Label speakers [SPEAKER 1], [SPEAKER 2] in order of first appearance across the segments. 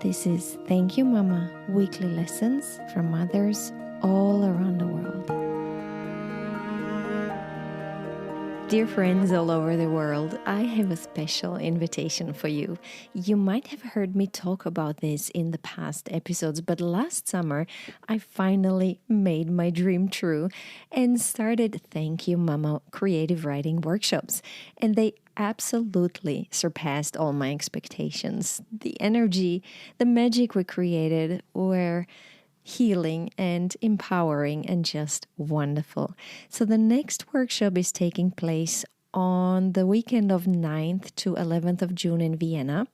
[SPEAKER 1] This is Thank You Mama, weekly lessons from mothers all around the world. Dear friends all over the world, I have a special invitation for you. You might have heard me talk about this in the past episodes, but last summer I finally made my dream true and started Thank You Mama creative writing workshops. And they absolutely surpassed all my expectations. The energy, the magic we created were healing and empowering and just wonderful. So the next workshop is taking place on the weekend of 9th to 11th of June in Vienna.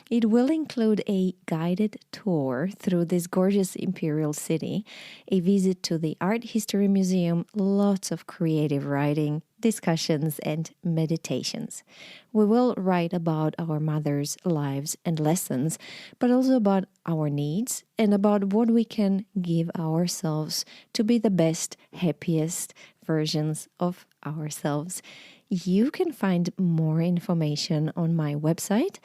[SPEAKER 1] It will include a guided tour through this gorgeous imperial city, a visit to the Art History Museum, lots of creative writing, discussions, and meditations. We will write about our mothers' lives and lessons, but also about our needs and about what we can give ourselves to be the best, happiest versions of ourselves. You can find more information on my website.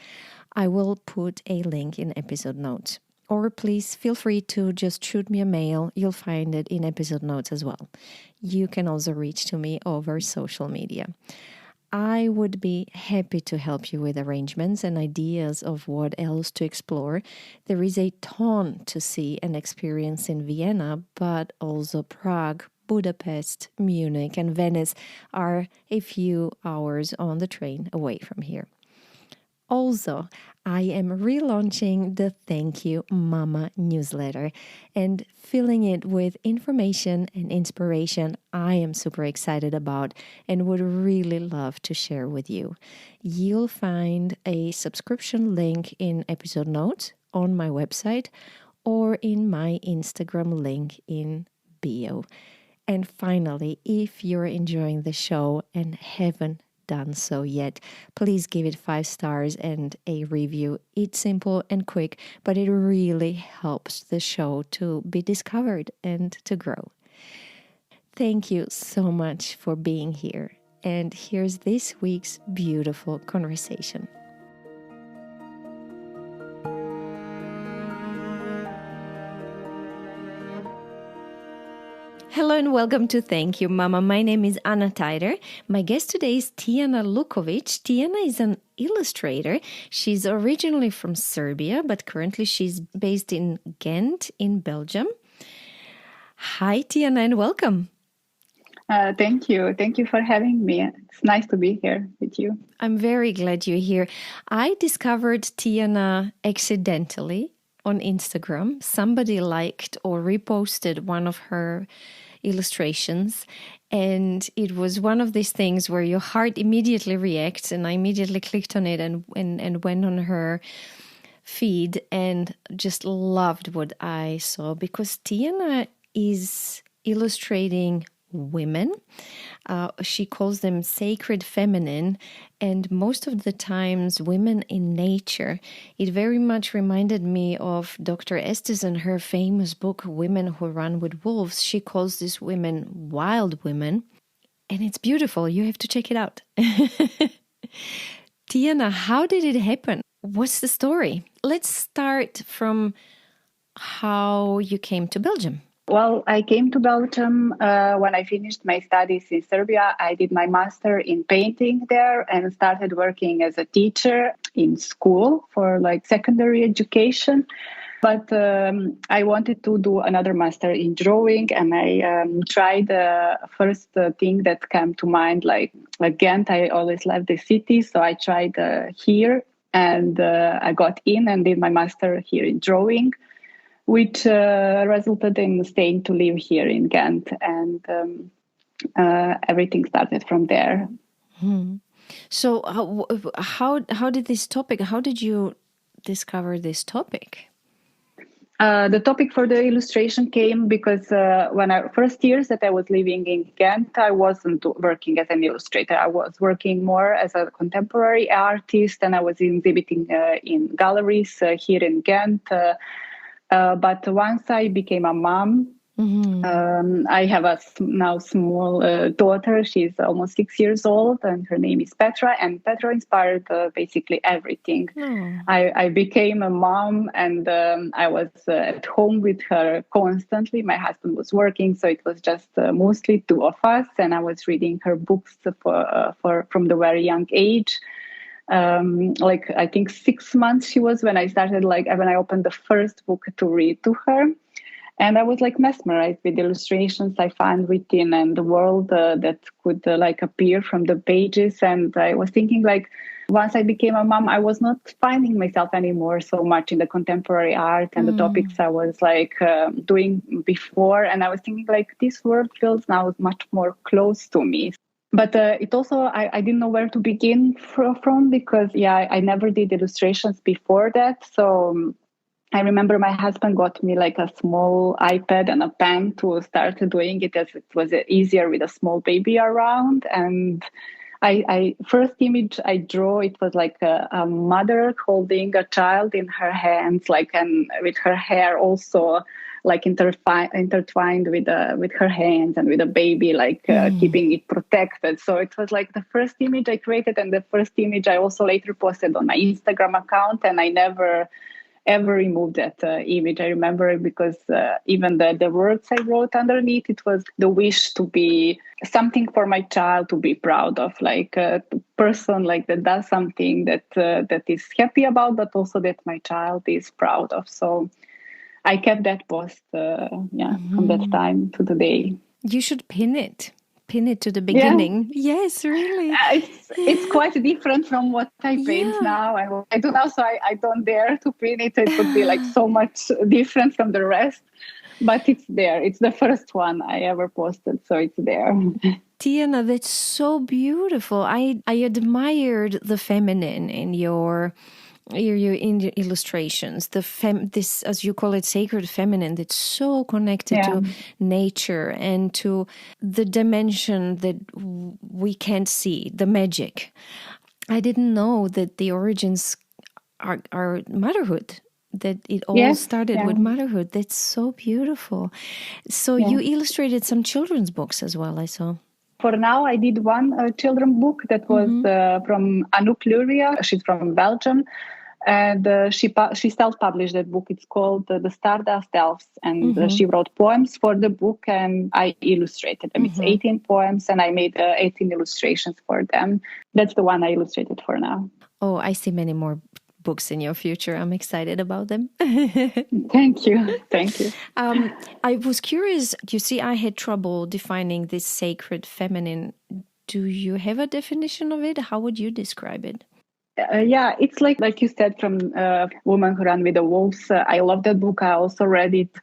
[SPEAKER 1] I will put a link in episode notes. Or please feel free to just shoot me a mail. You'll find it in episode notes as well. You can also reach to me over social media. I would be happy to help you with arrangements and ideas of what else to explore. There is a ton to see and experience in Vienna, but also Prague, Budapest, Munich, and Venice are a few hours on the train away from here. Also, I am relaunching the Thank You Mama newsletter and filling it with information and inspiration I am super excited about and would really love to share with you. You'll find a subscription link in episode notes on my website or in my Instagram link in bio. And finally, if you're enjoying the show and haven't done so yet, please give it 5 stars and a review. It's simple and quick, but it really helps the show to be discovered and to grow. Thank you so much for being here. And here's this week's beautiful conversation. Hello and welcome to Thank You Mama. My name is Anna Teider. My guest today is Tijana Lukovic. Tijana is an illustrator. She's originally from Serbia, but currently she's based in Ghent in Belgium. Hi, Tijana, and welcome.
[SPEAKER 2] Thank you. Thank you for having me. It's nice to be here with you.
[SPEAKER 1] I'm very glad you're here. I discovered Tijana accidentally on Instagram. Somebody liked or reposted one of her illustrations, and it was one of these things where your heart immediately reacts, and I immediately clicked on it and went on her feed and just loved what I saw, because Tijana is illustrating women. She calls them sacred feminine, and most of the times women in nature. It very much reminded me of Dr. Estes and her famous book, Women Who Run with Wolves. She calls these women wild women, and it's beautiful. You have to check it out. Tijana, how did it happen? What's the story? Let's start from how you came to Belgium.
[SPEAKER 2] Well, I came to Belgium when I finished my studies in Serbia. I did my master in painting there and started working as a teacher in school for secondary education. But I wanted to do another master in drawing, and I tried the first thing that came to mind, like Ghent. I always loved the city, so I tried here, and I got in and did my master here in drawing, which resulted in staying to live here in Ghent, and everything started from there.
[SPEAKER 1] So how did this topic, how did you discover this topic?
[SPEAKER 2] The topic for the illustration came because first years that I was living in Ghent, I wasn't working as an illustrator. I was working more as a contemporary artist, and I was exhibiting in galleries here in Ghent. But once I became a mom, I have a now small daughter. She's almost 6 years old, and her name is Petra. And Petra inspired basically everything. I became a mom, and I was at home with her constantly. My husband was working, so it was just mostly two of us. And I was reading her books for from the very young age. Like I think 6 months she was when I started, like when I opened the first book to read to her. And I was like mesmerized with the illustrations I found within and the world that could like appear from the pages. And I was thinking like, once I became a mom, I was not finding myself anymore so much in the contemporary art and the topics I was like doing before. And I was thinking like, this world feels now much more close to me. But it also, I didn't know where to begin from because, I never did illustrations before that. So I remember my husband got me like a small iPad and a pen to start doing it, as it was easier with a small baby around. And I first image I draw, it was like a mother holding a child in her hands, like, and with her hair also like intertwined with her hands and with a baby, like keeping it protected. So it was like the first image I created, and the first image I also later posted on my Instagram account, and I never ever removed that image. I remember it because even the words I wrote underneath, it was the wish to be something for my child to be proud of, like a person like that does something that that is happy about, but also that my child is proud of. So I kept that post, from that time to today.
[SPEAKER 1] You should pin it to the beginning. Yes, really.
[SPEAKER 2] It's quite different from what I paint now and what I do now, so I don't dare to pin it. It would be like so much different from the rest, but it's there. It's the first one I ever posted, so it's there.
[SPEAKER 1] Tijana, that's so beautiful. I admired the feminine in your illustrations, this, as you call it, sacred feminine, that's so connected to nature and to the dimension that we can't see, the magic. I didn't know that the origins are motherhood, that it all started with motherhood. That's so beautiful. So you illustrated some children's books as well, I saw.
[SPEAKER 2] For now, I did one children's book that was from Anouk Luria. She's from Belgium. And she self-published that book. It's called The Stardust Elves. And she wrote poems for the book, and I illustrated them. It's 18 poems, and I made 18 illustrations for them. That's the one I illustrated for now.
[SPEAKER 1] Oh, I see many more books in your future. I'm excited about them.
[SPEAKER 2] Thank you.
[SPEAKER 1] I was curious. You see, I had trouble defining this sacred feminine. Do you have a definition of it? How would you describe it?
[SPEAKER 2] It's like you said, from Woman Who Ran with the Wolves. I love that book. I also read it.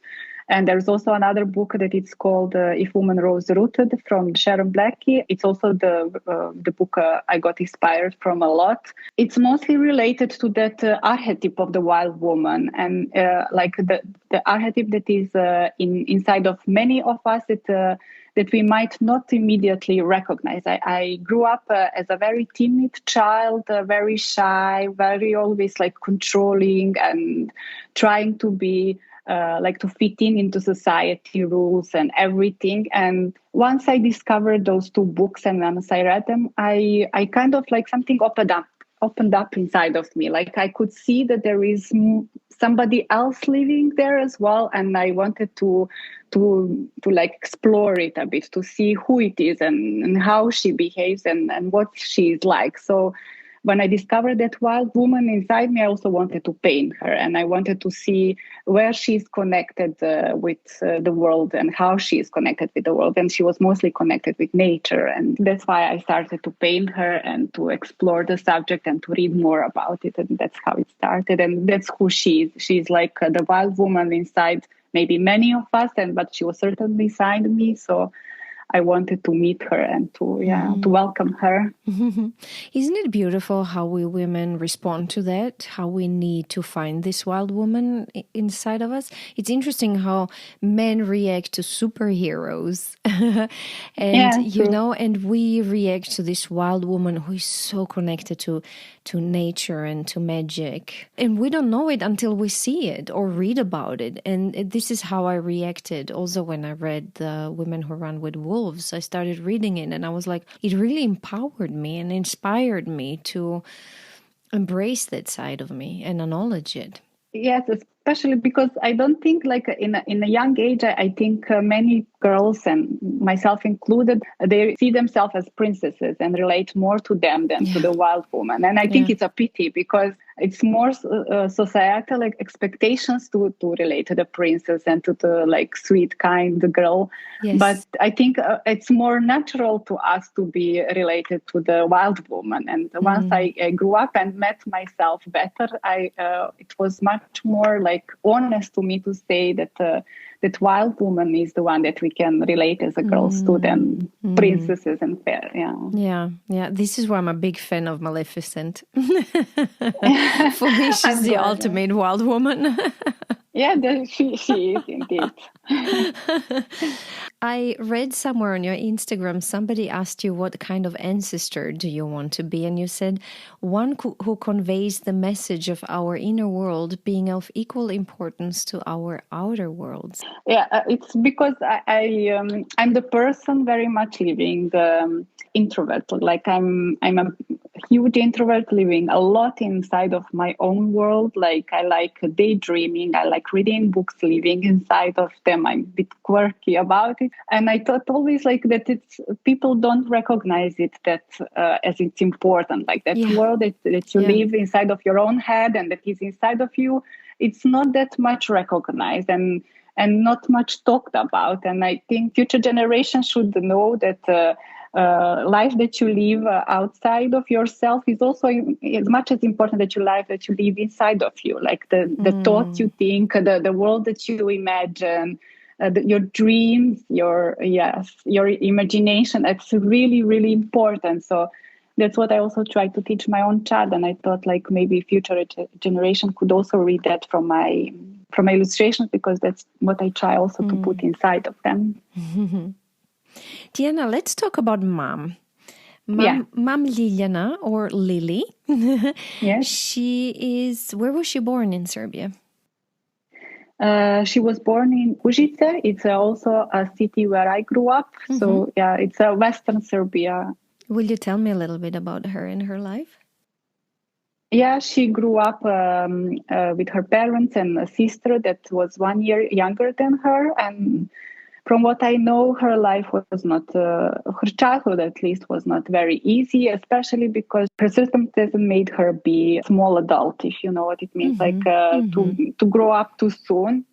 [SPEAKER 2] And there's also another book that it's called If Woman Rose Rooted from Sharon Blackie. It's also the book I got inspired from a lot. It's mostly related to that archetype of the wild woman, and like the archetype that is inside of many of us that we might not immediately recognize. I grew up as a very timid child, very shy, very always like controlling and trying to be like to fit into society rules and everything. And once I discovered those two books and once I read them, I kind of like something opened up inside of me. Like I could see that there is somebody else living there as well, and I wanted to like explore it a bit, to see who it is and how she behaves and what she is like. So when I discovered that wild woman inside me, I also wanted to paint her, and I wanted to see where she's connected with the world and how she is connected with the world. And she was mostly connected with nature. And that's why I started to paint her and to explore the subject and to read more about it. And that's how it started. And that's who she is. She's like the wild woman inside maybe many of us, but she was certainly inside me. So I wanted to meet her and to welcome her.
[SPEAKER 1] Isn't it beautiful how we women respond to that? How we need to find this wild woman inside of us? It's interesting how men react to superheroes and, and we react to this wild woman who is so connected to nature and to magic. And we don't know it until we see it or read about it. And this is how I reacted also when I read The Women Who Run with Wolves. I started reading it and I was like, it really empowered me and inspired me to embrace that side of me and acknowledge it.
[SPEAKER 2] Yes, especially because I don't think like in a young age, I think many girls and myself included, they see themselves as princesses and relate more to them than to the wild woman. And I think it's a pity because it's more societal like expectations to relate to the princess and to the like sweet, kind girl.
[SPEAKER 1] Yes.
[SPEAKER 2] But I think it's more natural to us to be related to the wild woman. And once I grew up and met myself better, it was much more like honest to me to say that that wild woman is the one that we can relate as a girls to than princesses and fair.
[SPEAKER 1] Yeah. This is why I'm a big fan of Maleficent. For me, she's the ultimate wild woman.
[SPEAKER 2] Yeah, she is indeed.
[SPEAKER 1] I read somewhere on your Instagram, somebody asked you what kind of ancestor do you want to be? And you said one who conveys the message of our inner world being of equal importance to our outer worlds.
[SPEAKER 2] Yeah, it's because I'm the person very much living the introvert. Like I'm a huge introvert living a lot inside of my own world. Like I like daydreaming. I like reading books, living inside of them. I'm a bit quirky about it. And I thought always like that people don't recognize it that as it's important. Like that world that you live inside of your own head and that is inside of you, it's not that much recognized and not much talked about. And I think future generations should know that life that you live outside of yourself is also as much as important that your life that you live inside of you, like the thoughts you think, the world that you imagine, your dreams, your imagination. It's really, really important. So that's what I also try to teach my own child. And I thought like maybe future generation could also read that from my illustrations, because that's what I try also to put inside of them.
[SPEAKER 1] Tijana, let's talk about mom. Mom Liliana, or Lily.
[SPEAKER 2] Yes.
[SPEAKER 1] Where was she born in Serbia?
[SPEAKER 2] She was born in Užice. It's also a city where I grew up. So it's Western Serbia.
[SPEAKER 1] Will you tell me a little bit about her and her life?
[SPEAKER 2] Yeah, she grew up with her parents and a sister that was 1 year younger than her. And from what I know, her life was not, her childhood at least was not very easy, especially because her circumstances made her be a small adult, if you know what it means, to grow up too soon.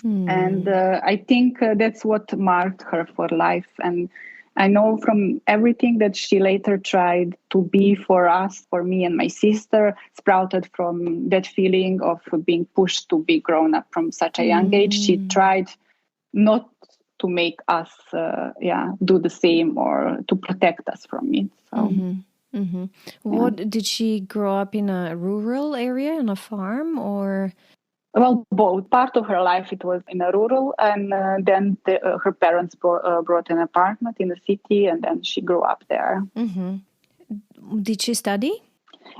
[SPEAKER 2] And I think that's what marked her for life. And I know from everything that she later tried to be for us, for me and my sister, sprouted from that feeling of being pushed to be grown up from such a young age. She tried not to make us do the same or to protect us from it. So,
[SPEAKER 1] What did she grow up in a rural area, on a farm, or?
[SPEAKER 2] Well, both. Part of her life it was in a rural, and then her parents brought an apartment in the city, and then she grew up there.
[SPEAKER 1] Did she study?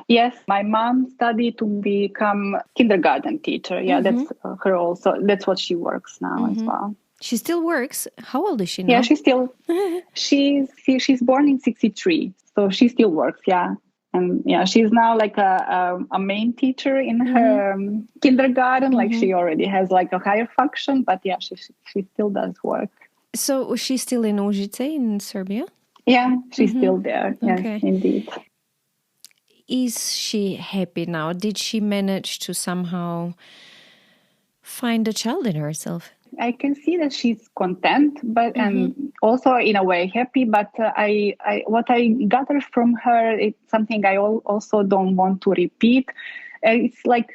[SPEAKER 2] Yes, my mom studied to become kindergarten teacher. Yeah, that's her also. That's what she works now as well.
[SPEAKER 1] She still works. How old is she now?
[SPEAKER 2] Yeah, she's born in 1963, so she still works. Yeah. And she's now like a main teacher in her kindergarten. Like she already has like a higher function, but she still does work.
[SPEAKER 1] So she's still in Užice in Serbia?
[SPEAKER 2] Yeah, she's still there. Yes, indeed.
[SPEAKER 1] Is she happy now? Did she manage to somehow find a child in herself?
[SPEAKER 2] I can see that she's content, but and also in a way happy. But what I gather from her, it's something I also don't want to repeat. it's like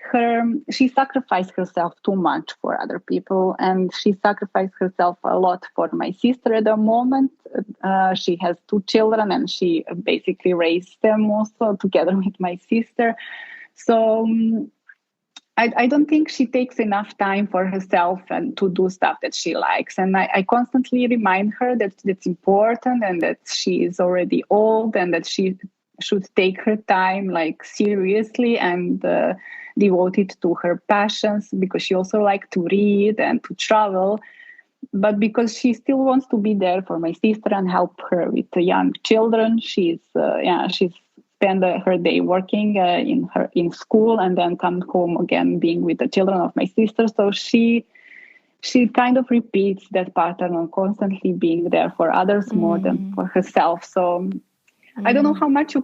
[SPEAKER 2] she sacrificed herself too much for other people, and she sacrificed herself a lot for my sister at the moment. She has 2 children, and she basically raised them also together with my sister. So I don't think she takes enough time for herself and to do stuff that she likes. And I constantly remind her that it's important, and that she is already old, and that she should take her time like seriously, and devote it to her passions, because she also likes to read and to travel. But because she still wants to be there for my sister and help her with the young children, she's spend her day working in school, and then come home again being with the children of my sister. So she kind of repeats that pattern on constantly being there for others more than for herself. So I don't know how much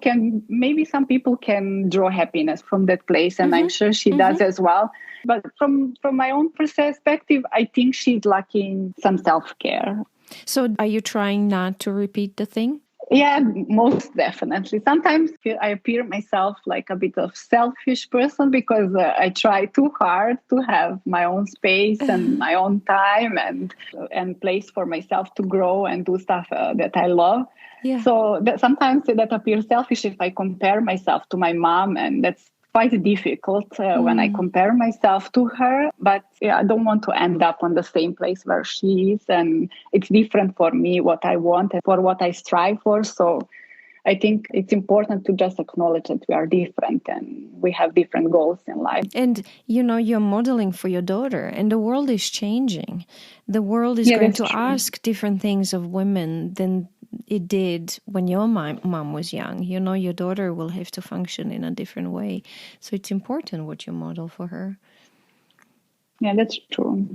[SPEAKER 2] maybe some people can draw happiness from that place, and I'm sure she does as well. But from my own perspective, I think she's lacking some self-care.
[SPEAKER 1] So are you trying not to repeat the thing?
[SPEAKER 2] Yeah, most definitely. Sometimes I appear myself like a bit of selfish person, because I try too hard to have my own space and my own time and place for myself to grow and do stuff that I love.
[SPEAKER 1] Yeah.
[SPEAKER 2] So sometimes that appears selfish if I compare myself to my mom, and that's quite difficult when I compare myself to her. But yeah, I don't want to end up on the same place where she is, and it's different for me what I want and for what I strive for. So I think it's important to just acknowledge that we are different and we have different goals in life.
[SPEAKER 1] And, you're modeling for your daughter, and the world is changing. The world is going to ask different things of women than it did when your mom was young. Your daughter will have to function in a different way. So it's important what you model for her.
[SPEAKER 2] Yeah, that's true.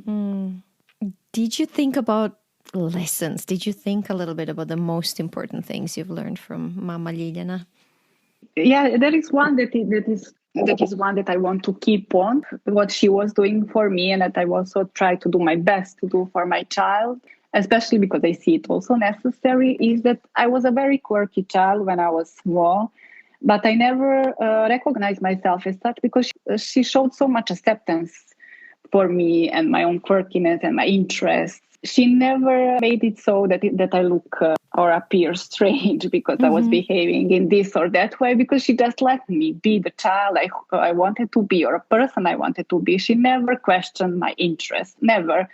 [SPEAKER 1] Did you think about lessons? Did you think a little bit about the most important things you've learned from Mama Ljiljana?
[SPEAKER 2] Yeah, there is one that is one that I want to keep on, what she was doing for me, and that I also try to do my best to do for my child, especially because I see it also necessary, is that I was a very quirky child when I was small, but I never recognized myself as such, because she showed so much acceptance for me and my own quirkiness and my interests. She never made it so that I look or appear strange because I was behaving in this or that way, because she just let me be the child I wanted to be, or a person I wanted to be. She never questioned my interests, never.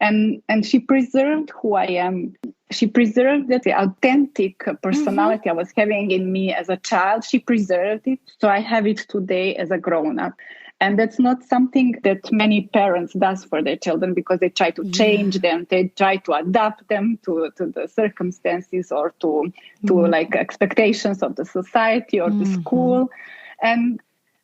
[SPEAKER 2] And she preserved who I am. She preserved the authentic personality I was having in me as a child. She preserved it. So I have it today as a grown-up. And that's not something that many parents does for their children, because they try to change them. They try to adapt them to the circumstances, or to like expectations of the society or the school. And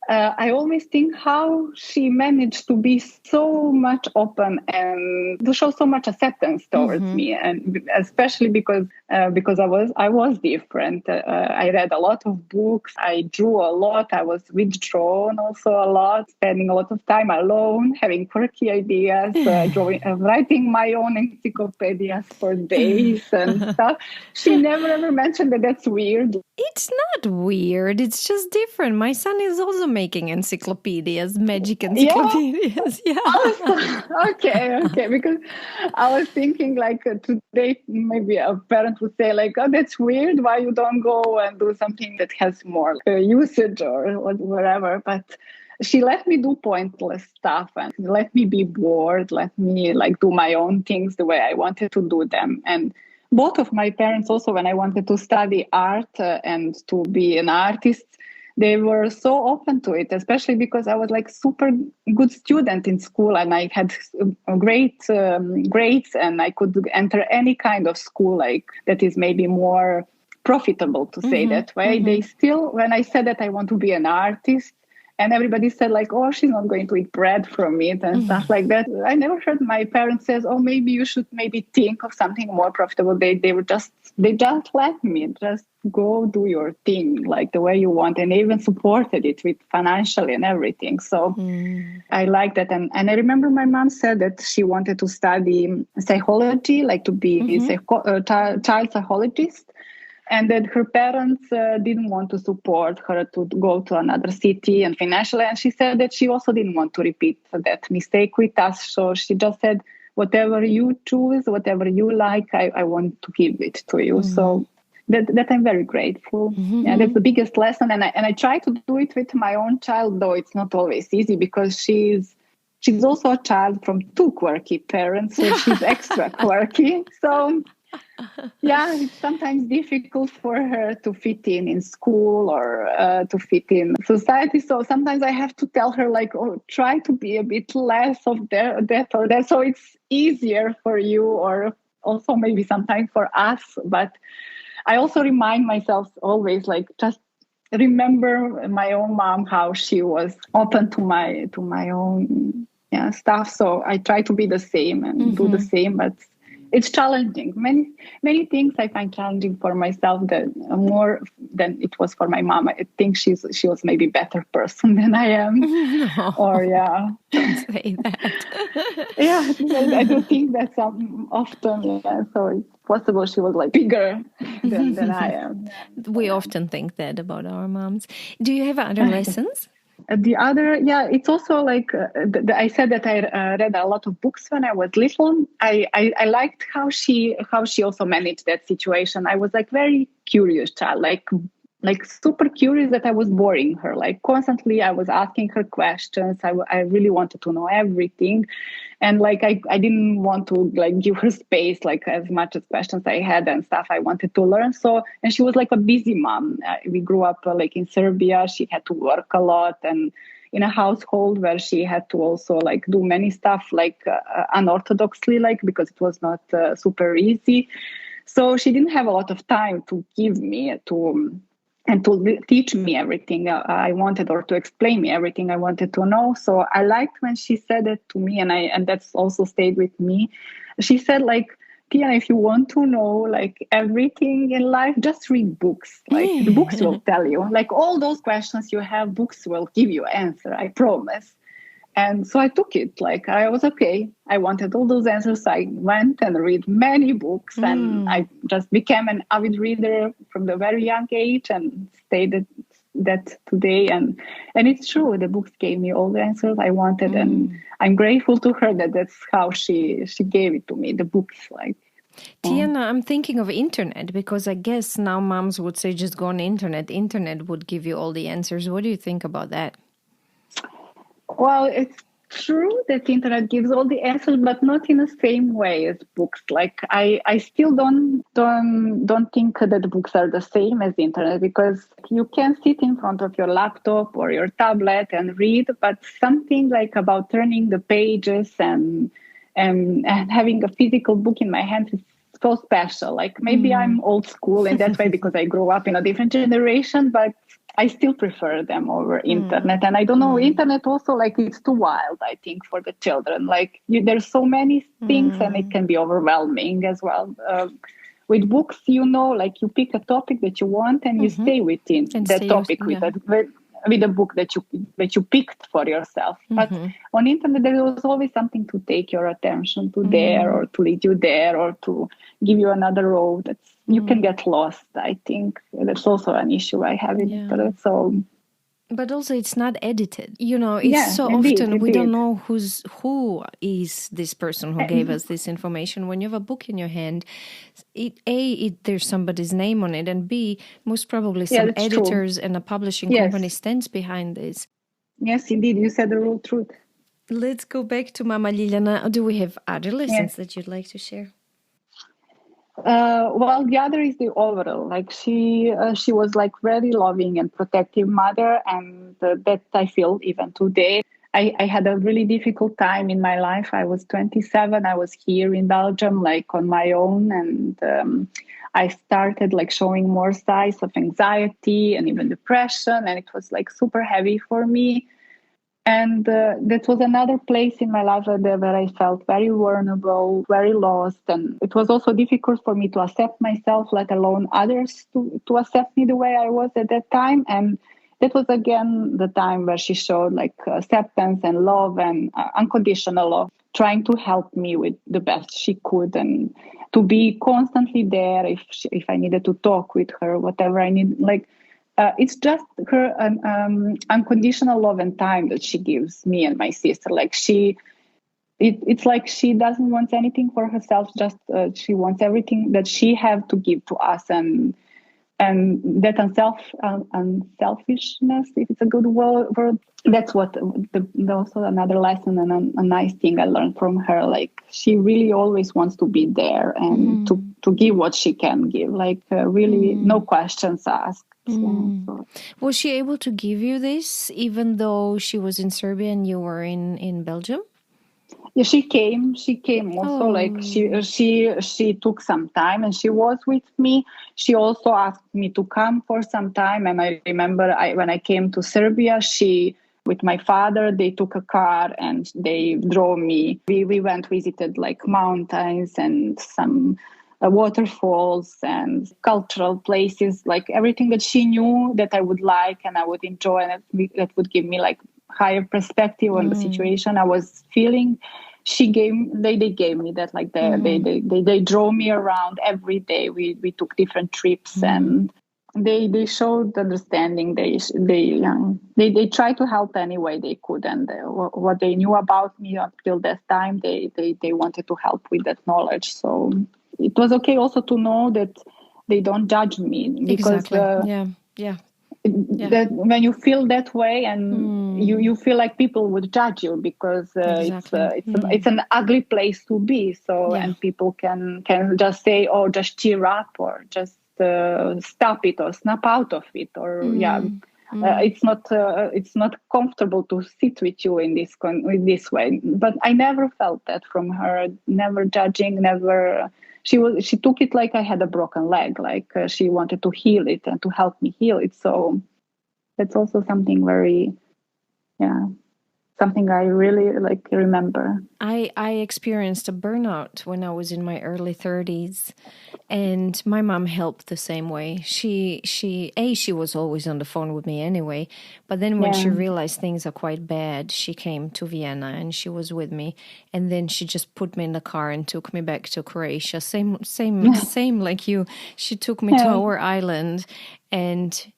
[SPEAKER 2] I always think how she managed to be so much open and to show so much acceptance towards me, and especially because I was different. I read a lot of books. I drew a lot. I was withdrawn also a lot, spending a lot of time alone, having quirky ideas, writing my own encyclopedias for days and stuff. She never ever mentioned that that's weird.
[SPEAKER 1] It's not weird. It's just different. My son is also making encyclopedias, magic encyclopedias. Yeah.
[SPEAKER 2] Okay. Because I was thinking like today, maybe a parent would say like, oh, that's weird. Why you don't go and do something that has more usage or whatever. But she let me do pointless stuff and let me be bored. Let me like do my own things the way I wanted to do them. And both of my parents also, when I wanted to study art and to be an artist, they were so open to it, especially because I was like super good student in school, and I had great grades, and I could enter any kind of school like that is maybe more profitable, to say that way. They still, when I said that I want to be an artist, and everybody said like, oh, she's not going to eat bread from it and stuff like that. I never heard my parents say, oh, maybe you should maybe think of something more profitable. They just let me just go do your thing like the way you want. And they even supported it with financially and everything. So I like that. And I remember my mom said that she wanted to study psychology, like to be a child psychologist. and that her parents didn't want to support her to go to another city and financially. And she said that she also didn't want to repeat that mistake with us. So she just said, whatever you choose, whatever you like, I want to give it to you. So that I'm very grateful. Yeah, that's the biggest lesson. And I try to do it with my own child, though it's not always easy because she's also a child from two quirky parents, so she's extra quirky. So yeah, it's sometimes difficult for her to fit in school or to fit in society. So sometimes I have to tell her, like, oh, try to be a bit less of that or that. So it's easier for you, or also maybe sometimes for us. But I also remind myself always, like, just remember my own mom, how she was open to my own stuff. So I try to be the same and do the same, but it's challenging. Many things I find challenging for myself that more than it was for my mom. I think she was maybe a better person than I am.
[SPEAKER 1] No,
[SPEAKER 2] Or
[SPEAKER 1] don't say that.
[SPEAKER 2] yeah, I do think that often. Yeah, so it's possible she was like bigger than I am.
[SPEAKER 1] We often think that about our moms. Do you have other lessons?
[SPEAKER 2] The other, yeah, it's also like I said that I read a lot of books when I was little. I liked how she also managed that situation. I was like very curious child, like super curious, that I was boring her. Like constantly I was asking her questions. I really wanted to know everything. And like I didn't want to like give her space, like as much as questions I had and stuff I wanted to learn. So, and she was like a busy mom. We grew up like in Serbia. She had to work a lot, and in a household where she had to also like do many stuff like unorthodoxly, like because it was not super easy. So she didn't have a lot of time to give me to teach me everything I wanted, or to explain me everything I wanted to know. So I liked when she said it to me, and that's also stayed with me. She said, like, Tia, if you want to know like everything in life, just read books. Like the books will tell you. Like all those questions you have, books will give you answer, I promise. And so I took it. Like I was okay. I wanted all those answers. I went and read many books, and I just became an avid reader from the very young age, and stayed at that today. And it's true. The books gave me all the answers I wanted, and I'm grateful to her that that's how she gave it to me. The books, like.
[SPEAKER 1] Tijana, I'm thinking of internet, because I guess now moms would say just go on internet. Internet would give you all the answers. What do you think about that?
[SPEAKER 2] Well, it's true that internet gives all the answers, but not in the same way as books. Like I still don't think that books are the same as the internet, because you can sit in front of your laptop or your tablet and read, but something like about turning the pages and having a physical book in my hands is so special. Like maybe I'm old school in that way because I grew up in a different generation, but I still prefer them over internet. And I don't know, internet also, like, it's too wild, I think, for the children. Like there's so many things and it can be overwhelming as well. With books, like you pick a topic that you want and you stay within that topic with a book that you picked for yourself. But on internet, there was always something to take your attention to there, or to lead you there, or to give you another road. You can get lost, I think. That's also an issue I have in internet. So,
[SPEAKER 1] but also it's not edited. It's so
[SPEAKER 2] indeed,
[SPEAKER 1] often we don't know who is this person who gave us this information. When you have a book in your hand, there's somebody's name on it, and B, most probably some editors and a publishing company stands behind this.
[SPEAKER 2] Yes, indeed. You said the real truth.
[SPEAKER 1] Let's go back to Mama Ljiljana. Do we have other lessons that you'd like to share?
[SPEAKER 2] Well, the other is the overall. Like she was like very loving and protective mother, and that I feel even today. I had a really difficult time in my life. I was 27. I was here in Belgium, like on my own, and I started like showing more signs of anxiety and even depression, and it was like super heavy for me. And that was another place in my life where I felt very vulnerable, very lost. And it was also difficult for me to accept myself, let alone others to accept me the way I was at that time. And that was, again, the time where she showed like acceptance and love and unconditional love, trying to help me with the best she could and to be constantly there if I needed to talk with her, whatever I need. Like, it's just her unconditional love and time that she gives me and my sister. Like it's like she doesn't want anything for herself. Just she wants everything that she have to give to us, and that unselfishness, if it's a good word. That's what also another lesson and a nice thing I learned from her. Like, she really always wants to be there and to give what she can give. Like, really, no questions asked. So.
[SPEAKER 1] Was she able to give you this even though she was in Serbia and you were in Belgium?
[SPEAKER 2] Yeah, she came also. Like, she took some time and she was with me. She also asked me to come for some time. And I remember when I came to Serbia, with my father, they took a car and they drove me. We went, visited like mountains and some waterfalls and cultural places, like everything that she knew that I would like and I would enjoy, and that would give me like higher perspective on the situation I was feeling. They gave me that. Like, they drove me around every day. We took different trips and they showed understanding. They tried to help any way they could, and what they knew about me up till that time, they wanted to help with that knowledge. So it was okay also to know that they don't judge me, because
[SPEAKER 1] Exactly.
[SPEAKER 2] that when you feel that way and you feel like people would judge you, because it's an ugly place to be. So and people can just say, oh, just cheer up, or just stop it, or snap out of it, or it's not comfortable to sit with you in this way. But I never felt that from her. Never judging, never. She took it like I had a broken leg, like she wanted to heal it and to help me heal it. So that's also something something I really like remember.
[SPEAKER 1] I experienced a burnout when I was in my early 30s, and my mom helped the same way. She was always on the phone with me anyway, but then when she realized things are quite bad, she came to Vienna and she was with me, and then she just put me in the car and took me back to Croatia. Same like you. She took me to our island, and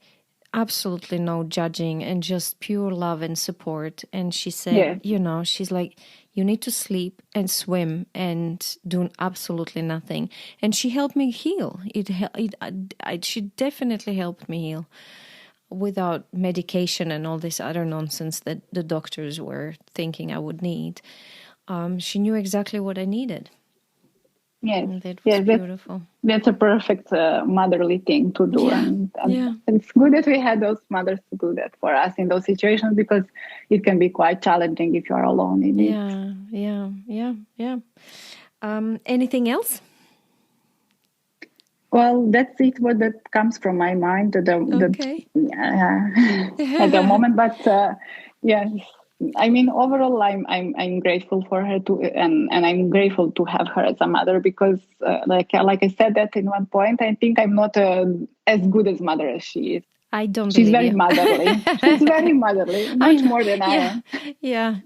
[SPEAKER 1] absolutely no judging and just pure love and support. And she said, she's like, you need to sleep and swim and do absolutely nothing. And she helped me heal. She definitely helped me heal without medication and all this other nonsense that the doctors were thinking I would need. She knew exactly what I needed.
[SPEAKER 2] Yes,
[SPEAKER 1] that was beautiful.
[SPEAKER 2] That's a perfect motherly thing to do, and it's good that we had those mothers to do that for us in those situations, because it can be quite challenging if you are alone in it.
[SPEAKER 1] Yeah. Anything else?
[SPEAKER 2] Well, that's it. What that comes from my mind at the moment, but yes. I mean, overall, I'm grateful for her and I'm grateful to have her as a mother, because, like I said that in one point, I think I'm not as good as mother as she is.
[SPEAKER 1] I don't
[SPEAKER 2] She's
[SPEAKER 1] believe
[SPEAKER 2] very
[SPEAKER 1] you.
[SPEAKER 2] motherly. She's very motherly, much more than I am.
[SPEAKER 1] Yeah.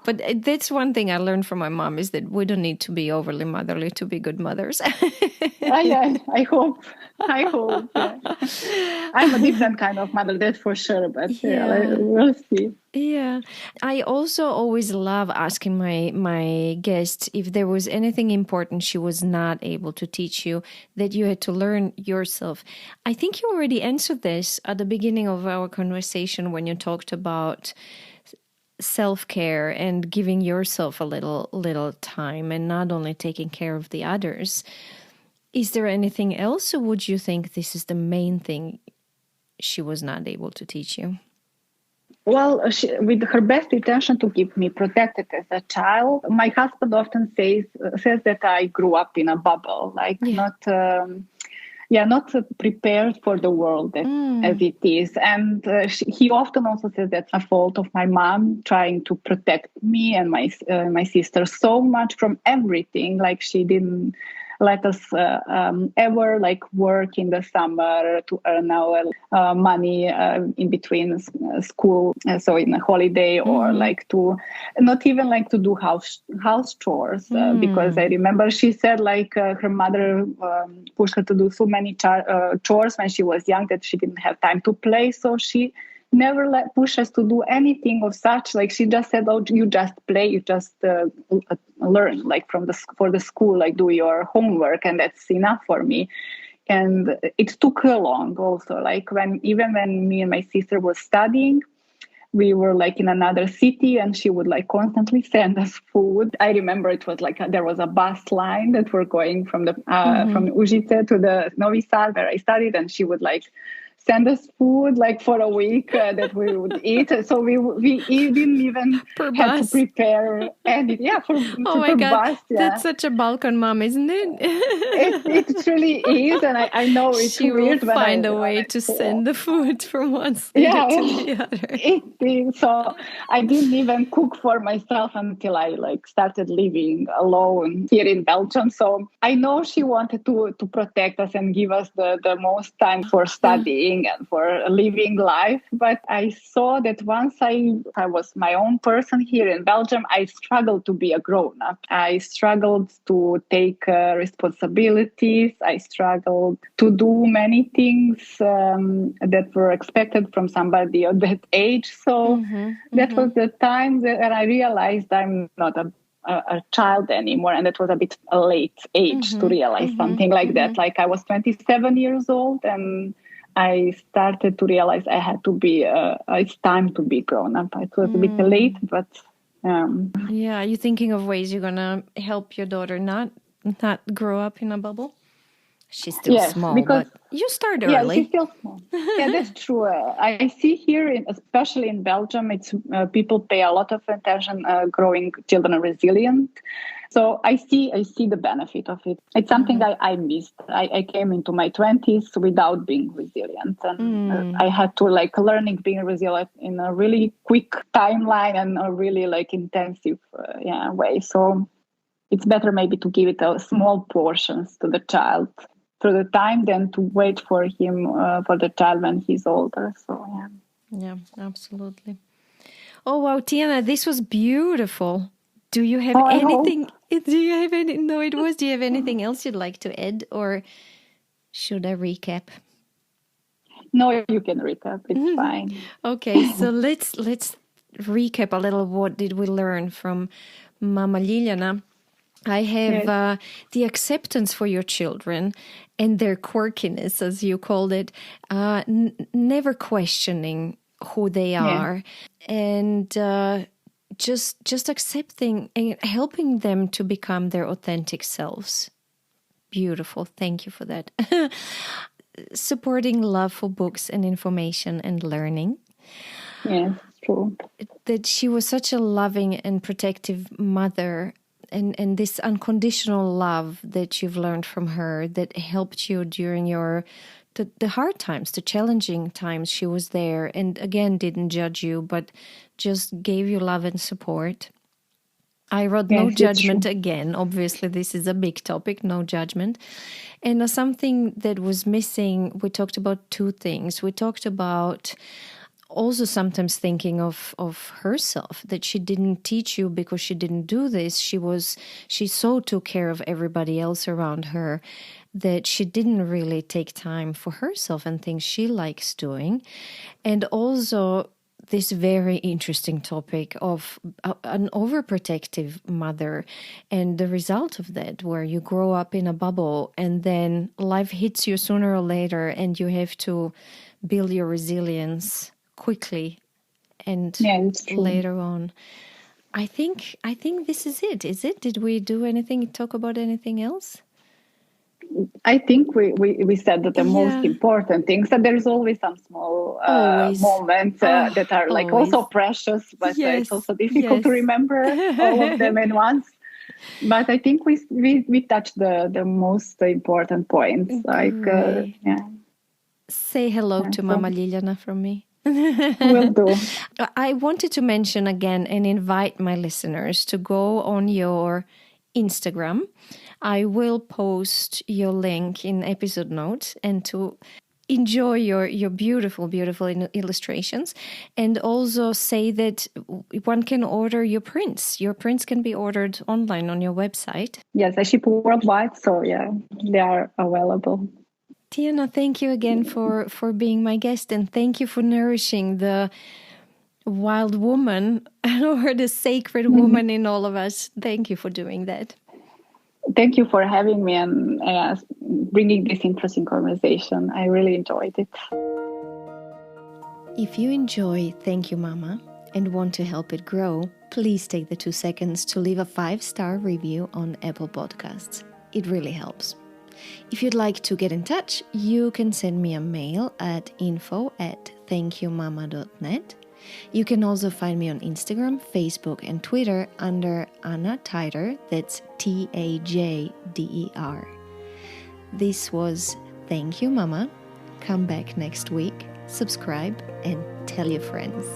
[SPEAKER 1] But that's one thing I learned from my mom, is that we don't need to be overly motherly to be good mothers.
[SPEAKER 2] I hope. Yeah. I'm a different kind of mother, that's for sure. But we'll see.
[SPEAKER 1] Yeah. I also always love asking my guests if there was anything important she was not able to teach you that you had to learn yourself. I think you already answered this at the beginning of our conversation when you talked about self-care and giving yourself a little time and not only taking care of the others. Is there anything else, or would you think this is the main thing she was not able to teach you?
[SPEAKER 2] Well, with her best intention to keep me protected as a child, my husband often says that I grew up in a bubble, like not prepared for the world as it is. And he often also says that's a fault of my mom trying to protect me and my sister so much from everything. Like, she didn't let us ever like work in the summer to earn our money in between school, so in a holiday, or like to not even like to do house chores, because I remember she said like her mother pushed her to do so many chores when she was young that she didn't have time to play, so she never push us to do anything of such. Like she just said, "Oh, you just play, you just learn, like for the school, like do your homework, and that's enough for me." And it took her long, also. Like when me and my sister were studying, we were like in another city, and she would like constantly send us food. I remember it was like there was a bus line that were going from the from Užice to the Novi Sad where I studied, and she would like send us food like for a week that we would eat. So we didn't even
[SPEAKER 1] Per
[SPEAKER 2] have to
[SPEAKER 1] bus.
[SPEAKER 2] prepare anything. Yeah,
[SPEAKER 1] Oh my God,
[SPEAKER 2] bus. Yeah.
[SPEAKER 1] that's such a Balkan mom, isn't it?
[SPEAKER 2] It really is, and I know it's
[SPEAKER 1] she
[SPEAKER 2] weird.
[SPEAKER 1] will find a way to send the food from one city to the other.
[SPEAKER 2] It is. So I didn't even cook for myself until I like started living alone here in Belgium. So I know she wanted to protect us and give us the most time for studying and for living life. But I saw that once I was my own person here in Belgium, I struggled to be a grown up. I struggled to take responsibilities. I struggled to do many things that were expected from somebody at that age. So that was the time that I realized I'm not a child anymore, and it was a bit a late age to realize something like that. Like I was 27 years old, and I started to realize I had to be it's time to be grown up. It was a bit late, but
[SPEAKER 1] yeah. Are you thinking of ways you're gonna help your daughter not grow up in a bubble? She's still small,
[SPEAKER 2] because
[SPEAKER 1] but you start early.
[SPEAKER 2] Yeah, she's still small. Yeah, that's true. I see here, especially in Belgium, it's people pay a lot of attention growing children resilient. So I see the benefit of it. It's something I missed. I came into my 20s without being resilient, and I had to like learning being resilient in a really quick timeline and a really like intensive way. So it's better maybe to give it a small portions to the child through the time than to wait for him for the child when he's older. So
[SPEAKER 1] yeah, absolutely. Oh wow, Tijana, this was beautiful. Do you have anything? Do you have any? No, it was. Do you have anything else you'd like to add, or should I recap?
[SPEAKER 2] No, you can recap. It's fine.
[SPEAKER 1] Okay, so let's recap a little. What did we learn from Mama Ljiljana? I have the acceptance for your children and their quirkiness, as you called it, never questioning who they are, and just accepting and helping them to become their authentic selves. Beautiful. Thank you for that. Supporting love for books and information and learning.
[SPEAKER 2] Yes, true.
[SPEAKER 1] That she was such a loving and protective mother. And this unconditional love that you've learned from her that helped you during the hard times, the challenging times. She was there and again didn't judge you, but just gave you love and support. I wrote no judgment again. Obviously, this is a big topic, no judgment. And something that was missing, we talked about two things. We talked about also sometimes thinking of herself, that she didn't teach you because she didn't do this. She so took care of everybody else around her that she didn't really take time for herself and things she likes doing. And also this very interesting topic of an overprotective mother and the result of that, where you grow up in a bubble and then life hits you sooner or later and you have to build your resilience quickly and later on. I think this is it. Is it? Did we talk about anything else?
[SPEAKER 2] I think we said that the most important things, that there's always some small moments that are like also precious, but it's also difficult to remember all of them at once. But I think we touched the most important points. Like
[SPEAKER 1] say hello to Mama Ljiljana from me.
[SPEAKER 2] Will do.
[SPEAKER 1] I wanted to mention again and invite my listeners to go on your Instagram. I will post your link in episode notes, and to enjoy your beautiful, beautiful illustrations, and also say that one can order your prints. Your prints can be ordered online on your website.
[SPEAKER 2] Yes, I ship worldwide, so yeah, they are available.
[SPEAKER 1] Tijana, thank you again for being my guest, and thank you for nourishing the wild woman or the sacred woman in all of us. Thank you for doing that.
[SPEAKER 2] Thank you for having me and bringing this interesting conversation. I really enjoyed it.
[SPEAKER 1] If you enjoy Thank You Mama and want to help it grow, please take the 2 seconds to leave a 5-star review on Apple Podcasts. It really helps. If you'd like to get in touch, you can send me a mail at info@thankyoumama.net. You can also find me on Instagram, Facebook, and Twitter under Anna Tajder, that's Tajder. This was Thank You Mama. Come back next week, subscribe, and tell your friends.